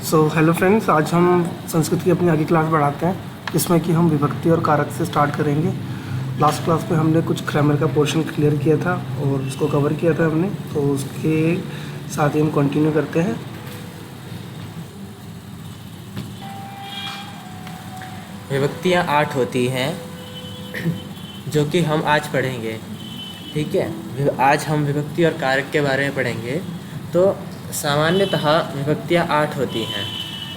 Hello friends, आज हम संस्कृत की अपनी आगे क्लास बढ़ाते हैं जिसमें कि हम विभक्ति और कारक से स्टार्ट करेंगे। लास्ट क्लास में हमने कुछ ग्रामर का पोर्शन क्लियर किया था और उसको कवर किया था हमने, तो उसके साथ ही हम कंटिन्यू करते हैं। विभक्तियाँ 8 होती हैं जो कि हम आज पढ़ेंगे। ठीक है, आज हम विभक्ति और कारक के बारे में पढ़ेंगे। तो सामान्यतः विभक्तियाँ 8 होती हैं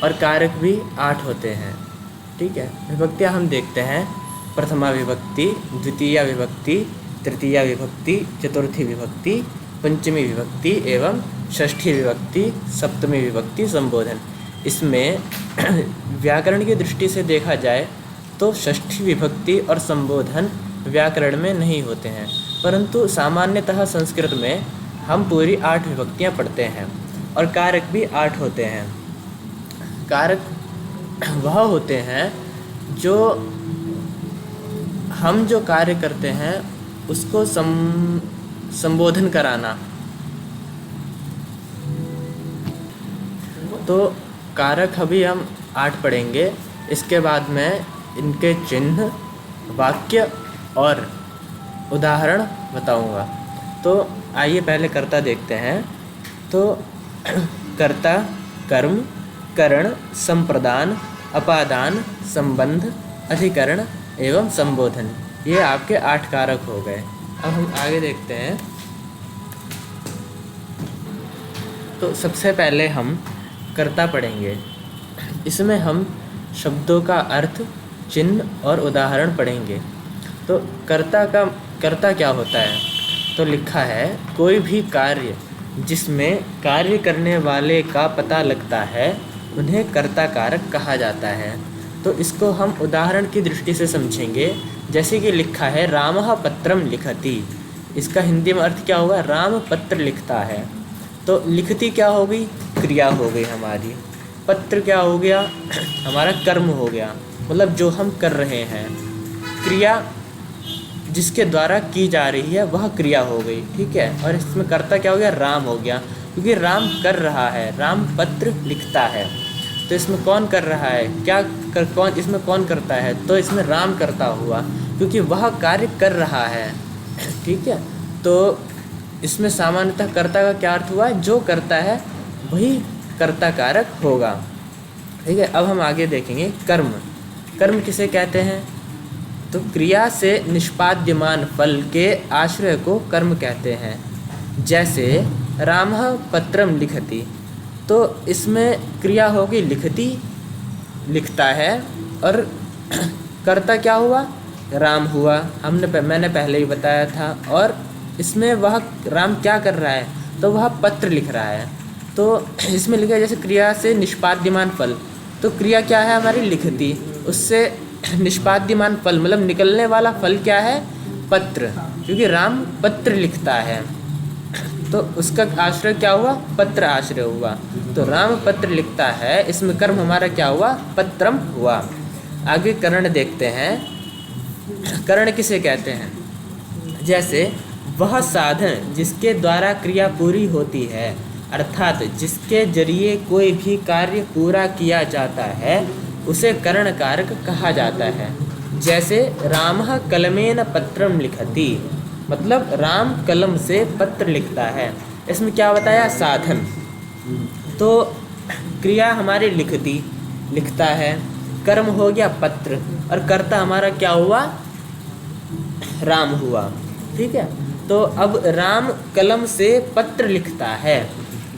और कारक भी 8 होते हैं। ठीक है, विभक्तियाँ हम देखते हैं: प्रथमा विभक्ति, द्वितीया विभक्ति, तृतीया विभक्ति, चतुर्थी विभक्ति, पंचमी विभक्ति एवं षष्ठी विभक्ति, सप्तमी विभक्ति, संबोधन। इसमें व्याकरण की दृष्टि से देखा जाए तो षष्ठी विभक्ति और संबोधन व्याकरण में नहीं होते हैं, परंतु सामान्यतः संस्कृत में हम पूरी 8 विभक्तियाँ पढ़ते हैं। और कारक भी 8 होते हैं। कारक वह होते हैं जो हम जो कार्य करते हैं उसको संबोधन कराना। तो कारक अभी हम 8 पढ़ेंगे। इसके बाद में इनके चिन्ह, वाक्य और उदाहरण बताऊंगा। तो आइए पहले कर्ता देखते हैं। तो कर्ता, कर्म, करण, संप्रदान, अपादान, संबंध, अधिकरण एवं संबोधन, ये आपके 8 कारक हो गए। अब हम आगे देखते हैं। तो सबसे पहले हम कर्ता पढ़ेंगे। इसमें हम शब्दों का अर्थ, चिन्ह और उदाहरण पढ़ेंगे। तो कर्ता क्या होता है? तो लिखा है, कोई भी कार्य जिसमें कार्य करने वाले का पता लगता है उन्हें कर्ता कारक कहा जाता है। तो इसको हम उदाहरण की दृष्टि से समझेंगे। जैसे कि लिखा है, रामः पत्रम लिखति। इसका हिंदी में अर्थ क्या होगा? राम पत्र लिखता है। तो लिखति क्या हो गई? क्रिया हो गई हमारी। पत्र क्या हो गया? हमारा कर्म हो गया, मतलब जो हम कर रहे हैं। क्रिया जिसके द्वारा की जा रही है वह क्रिया हो गई। ठीक है, और इसमें कर्ता क्या हो गया? राम हो गया, क्योंकि राम कर रहा है, राम पत्र लिखता है। तो इसमें कौन कर रहा है? इसमें कौन करता है? तो इसमें राम करता हुआ, क्योंकि वह कार्य कर रहा है। ठीक है, तो इसमें सामान्यतः कर्ता का क्या अर्थ हुआ? जो करता है वही कर्ता कारक होगा। ठीक है, अब हम आगे देखेंगे कर्म। कर्म किसे कहते हैं? तो क्रिया से निष्पाद्यमान फल के आश्रय को कर्म कहते हैं। जैसे रामः पत्रम लिखति, तो इसमें क्रिया होगी लिखति, लिखता है, और कर्ता क्या हुआ? राम हुआ। मैंने पहले ही बताया था। और इसमें वह राम क्या कर रहा है? तो वह पत्र लिख रहा है। तो इसमें लिखा है जैसे क्रिया से निष्पाद्यमान फल, तो क्रिया क्या है हमारी? लिखति। उससे निष्पाद्यमान फल मतलब निकलने वाला फल क्या है? पत्र, क्योंकि राम पत्र लिखता है। तो उसका आश्रय क्या हुआ? पत्र आश्रय हुआ। तो राम पत्र लिखता है, इसमें कर्म हमारा क्या हुआ? पत्रम हुआ। आगे करण देखते हैं। करण किसे कहते हैं? जैसे वह साधन जिसके द्वारा क्रिया पूरी होती है, अर्थात जिसके जरिए कोई भी कार्य पूरा किया जाता है, उसे करण कारक कहा जाता है। जैसे रामः कलमेन पत्रम लिखति, मतलब राम कलम से पत्र लिखता है। इसमें क्या बताया? साधन। तो क्रिया हमारी लिखती, लिखता है, कर्म हो गया पत्र, और कर्ता हमारा क्या हुआ? राम हुआ। ठीक है, तो अब राम कलम से पत्र लिखता है।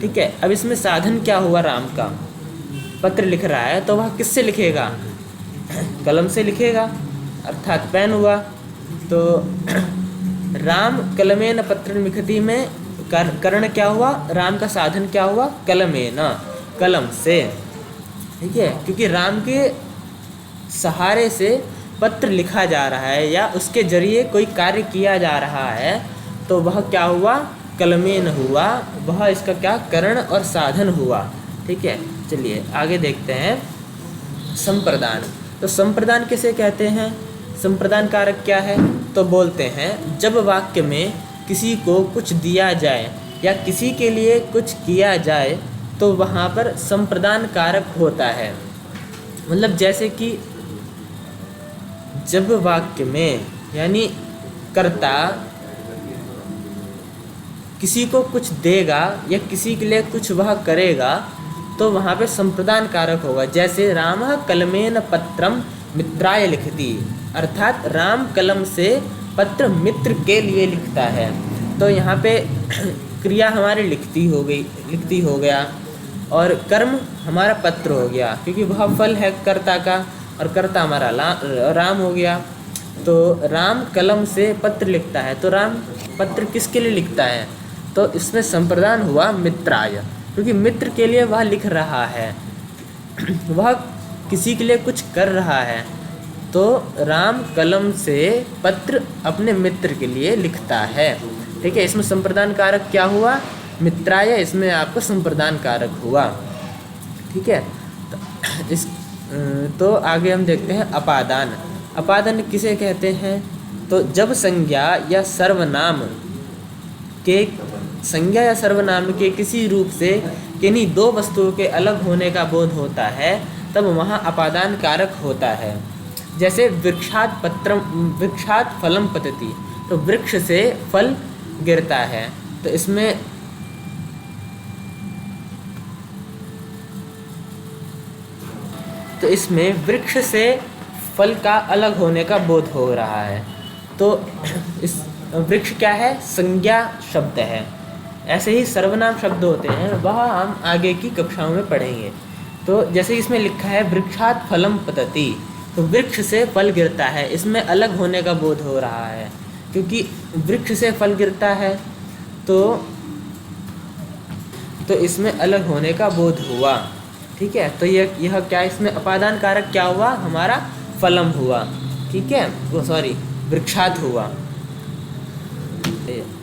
ठीक है, अब इसमें साधन क्या हुआ? राम का पत्र लिख रहा है, तो वह किससे लिखेगा? कलम से लिखेगा, अर्थात पेन हुआ। तो राम कलमेन पत्र लिखति में करण क्या हुआ? राम का साधन क्या हुआ? कलमेन, कलम से। ठीक है, क्योंकि राम के सहारे से पत्र लिखा जा रहा है या उसके जरिए कोई कार्य किया जा रहा है, तो वह क्या हुआ? कलमेन हुआ। वह इसका क्या? करण और साधन हुआ। ठीक है, चलिए आगे देखते हैं। संप्रदान। तो संप्रदान किसे कहते हैं? संप्रदान कारक क्या है? तो बोलते हैं, जब वाक्य में किसी को कुछ दिया जाए या किसी के लिए कुछ किया जाए तो वहाँ पर संप्रदान कारक होता है। मतलब जैसे कि जब वाक्य में यानी कर्ता किसी को कुछ देगा या किसी के लिए कुछ वह करेगा तो वहाँ पे संप्रदान कारक होगा। जैसे रामः कलमेन पत्रम मित्राय लिखति, अर्थात राम कलम से पत्र मित्र के लिए लिखता है। तो यहाँ पे क्रिया हमारी लिखती हो गया और कर्म हमारा पत्र हो गया, क्योंकि वह फल है कर्ता का और कर्ता हमारा राम हो गया। तो राम कलम से पत्र लिखता है, तो राम पत्र किसके लिए लिखता है? तो इसमें संप्रदान हुआ मित्राय, क्योंकि मित्र के लिए वह लिख रहा है, वह किसी के लिए कुछ कर रहा है। तो राम कलम से पत्र अपने मित्र के लिए लिखता है। ठीक है, इसमें संप्रदान कारक क्या हुआ? मित्राय, इसमें आपको संप्रदान कारक हुआ। ठीक है, तो आगे हम देखते हैं अपादान। अपादान किसे कहते हैं? तो जब संज्ञा या सर्वनाम के किसी रूप से किन्हीं दो वस्तुओं के अलग होने का बोध होता है तब वहाँ अपादान कारक होता है। जैसे वृक्षात फलम पतति, तो वृक्ष से फल गिरता है। तो इसमें वृक्ष से फल का अलग होने का बोध हो रहा है। तो इस वृक्ष क्या है? संज्ञा शब्द है। ऐसे ही सर्वनाम शब्द होते हैं, वह हम आगे की कक्षाओं में पढ़ेंगे। तो जैसे इसमें लिखा है वृक्षात फलम पतति, तो वृक्ष से फल गिरता है, इसमें अलग होने का बोध हो रहा है, क्योंकि वृक्ष से फल गिरता है तो इसमें अलग होने का बोध हुआ। ठीक है, तो यह क्या, इसमें अपादान कारक क्या हुआ? हमारा फलम हुआ। ठीक है, वृक्षात हुआ।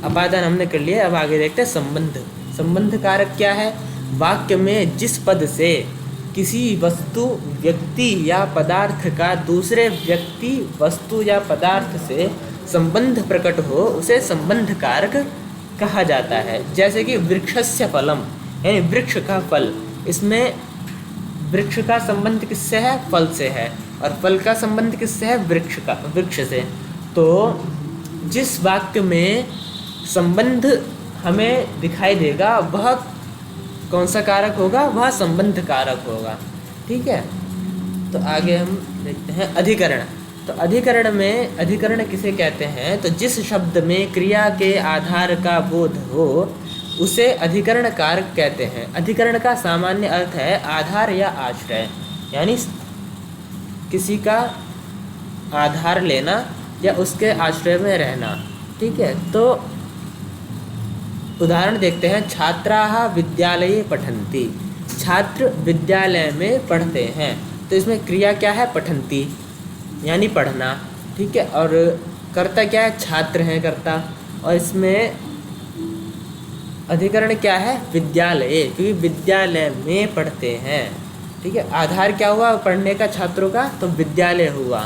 अपादान हमने कर लिया। अब आगे देखते हैं संबंध। संबंध कारक क्या है? वाक्य में जिस पद से किसी वस्तु, व्यक्ति या पदार्थ का दूसरे व्यक्ति, वस्तु या पदार्थ से संबंध प्रकट हो उसे संबंध कारक कहा जाता है। जैसे कि वृक्षस्य फलम, यानी वृक्ष का फल, इसमें वृक्ष का संबंध किससे है? फल से है, और फल का संबंध किससे है? वृक्ष से। तो जिस वाक्य में संबंध हमें दिखाई देगा वह कौन सा कारक होगा? वह संबंध कारक होगा। ठीक है, तो आगे हम देखते हैं अधिकरण। तो अधिकरण किसे कहते हैं? तो जिस शब्द में क्रिया के आधार का बोध हो उसे अधिकरण कारक कहते हैं। अधिकरण का सामान्य अर्थ है आधार या आश्रय, यानी किसी का आधार लेना या उसके आश्रय में रहना। ठीक है, तो उदाहरण देखते हैं। छात्राः विद्यालये पठन्ति, छात्र विद्यालय में पढ़ते हैं। तो इसमें क्रिया क्या है? पठन्ति, यानी पढ़ना। ठीक है, और कर्ता क्या है? छात्र हैं कर्ता। और इसमें अधिकरण क्या है? विद्यालय, क्योंकि विद्यालय में पढ़ते हैं। ठीक है, आधार क्या हुआ पढ़ने का छात्रों का? तो विद्यालय हुआ।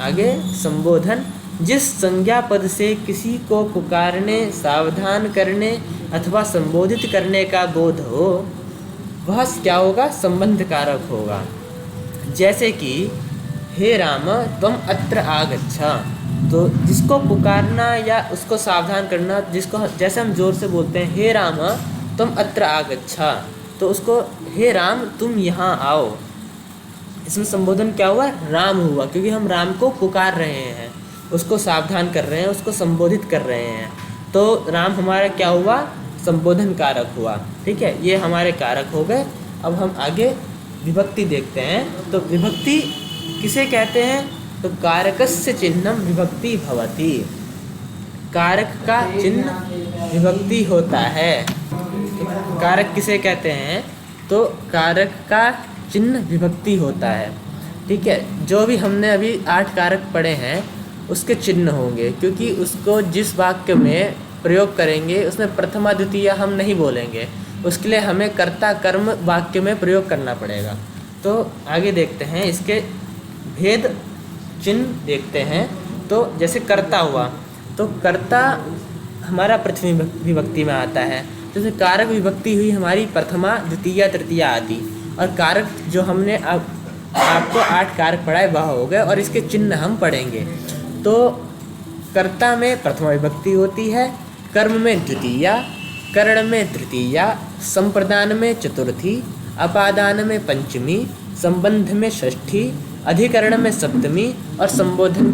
आगे संबोधन। जिस संज्ञा पद से किसी को पुकारने, सावधान करने अथवा संबोधित करने का बोध हो वह क्या होगा? संबंध कारक होगा। जैसे कि हे राम त्वम अत्र आगच्छ, तो जिसको पुकारना या उसको सावधान करना, जिसको जैसे हम जोर से बोलते हैं हे राम तुम अत्र आगच्छ, तो उसको हे राम तुम यहाँ आओ, इसमें संबोधन क्या हुआ? राम हुआ, क्योंकि हम राम को पुकार रहे हैं, उसको सावधान कर रहे हैं, उसको संबोधित कर रहे हैं। तो राम हमारा क्या हुआ? संबोधन कारक हुआ। ठीक है, ये हमारे कारक हो गए। अब हम आगे विभक्ति देखते हैं। तो विभक्ति किसे कहते हैं? तो कारकस्य चिन्हम विभक्ति भवति, कारक का चिन्ह विभक्ति होता है। कारक किसे कहते हैं? तो कारक का चिन्ह विभक्ति होता है। ठीक है, जो भी हमने अभी 8 कारक पढ़े हैं उसके चिन्ह होंगे, क्योंकि उसको जिस वाक्य में प्रयोग करेंगे उसमें प्रथमा द्वितीया हम नहीं बोलेंगे, उसके लिए हमें कर्ता कर्म वाक्य में प्रयोग करना पड़ेगा। तो आगे देखते हैं, इसके भेद चिन्ह देखते हैं। तो जैसे कर्ता हुआ, तो कर्ता हमारा प्रथम विभक्ति में आता है। जैसे कारक विभक्ति हुई हमारी प्रथमा, द्वितीया, तृतीया आदि, और कारक जो हमने अब आपको 8 कारक पढ़ाए वह हो गए, और इसके चिन्ह हम पढ़ेंगे। तो कर्ता में प्रथमा विभक्ति होती है, कर्म में द्वितीया, करण में तृतीया, संप्रदान में चतुर्थी, अपादान में पंचमी, संबंध में षष्ठी, अधिकरण में सप्तमी, और संबोधन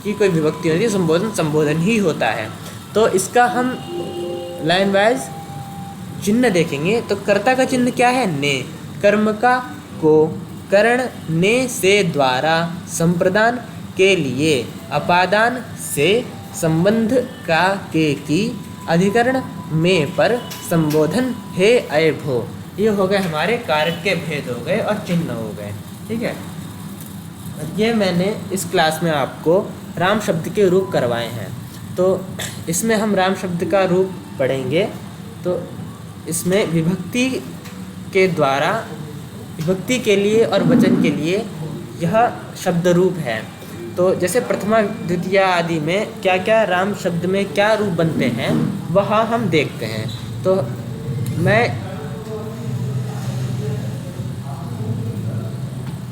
की कोई विभक्ति होती है, संबोधन ही होता है। तो इसका हम लाइन वाइज चिन्ह देखेंगे। तो कर्ता का चिन्ह क्या है? ने। कर्म का को, करण ने से द्वारा, संप्रदान के लिए, अपादान से, संबंध का के की, अधिकरण में पर, संबोधन हे अय भो। ये हो गए हमारे कारक के भेद हो गए और चिन्ह हो गए। ठीक है, ये मैंने इस क्लास में आपको राम शब्द के रूप करवाए हैं। तो इसमें हम राम शब्द का रूप पढ़ेंगे। तो इसमें विभक्ति के द्वारा, विभक्ति के लिए और वचन के लिए यह शब्द रूप है। तो जैसे प्रथमा, द्वितीया आदि में क्या क्या राम शब्द में क्या रूप बनते हैं वह हम देखते हैं। तो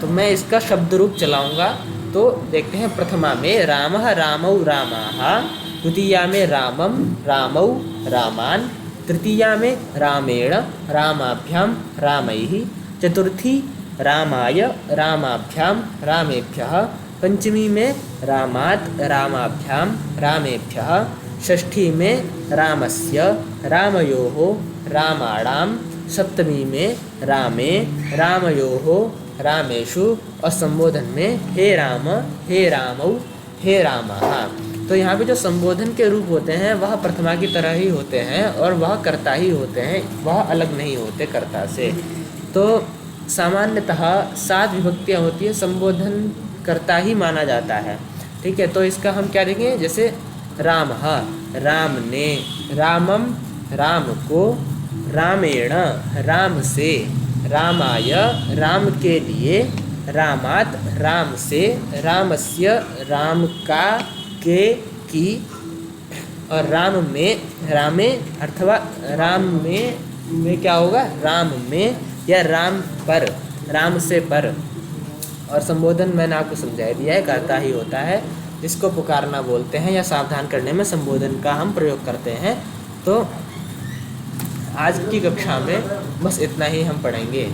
मैं इसका शब्द रूप चलाऊंगा। तो देखते हैं, प्रथमा में रामः, रामौ, रामाः, द्वितीया में रामम, रामौ, रामान, तृतीया में रामेण, रामाभ्याम, रामैः, चतुर्थी रामाय, रामाभ्याम, रामेभ्यः, पंचमी में रामात्, रामाभ्याम, रामेभ्यः, षष्ठी में रामस्य, रामयोः, रामाणां, सप्तमी में रामे, रामयोः, रामेषु, और संबोधन में हे राम, हे रामौ, हे रामः। तो यहाँ पे जो संबोधन के रूप होते हैं वह प्रथमा की तरह ही होते हैं, और वह कर्ता ही होते हैं, वह अलग नहीं होते कर्ता से। तो सामान्यतः 7 विभक्तियाँ होती है, संबोधन कर्ता ही माना जाता है। ठीक है, तो इसका हम क्या देखेंगे? जैसे रामः, राम ने, रामम, राम को, रामेण, राम से, रामाय, राम के लिए, रामात्, राम से, रामस्य, राम का, के की, और राम में, रामे अथवा राम में क्या होगा? राम में या राम पर, राम से पर। और संबोधन मैंने आपको समझा दिया है, कर्ता ही होता है, जिसको पुकारना बोलते हैं या सावधान करने में संबोधन का हम प्रयोग करते हैं। तो आज की कक्षा में बस इतना ही हम पढ़ेंगे।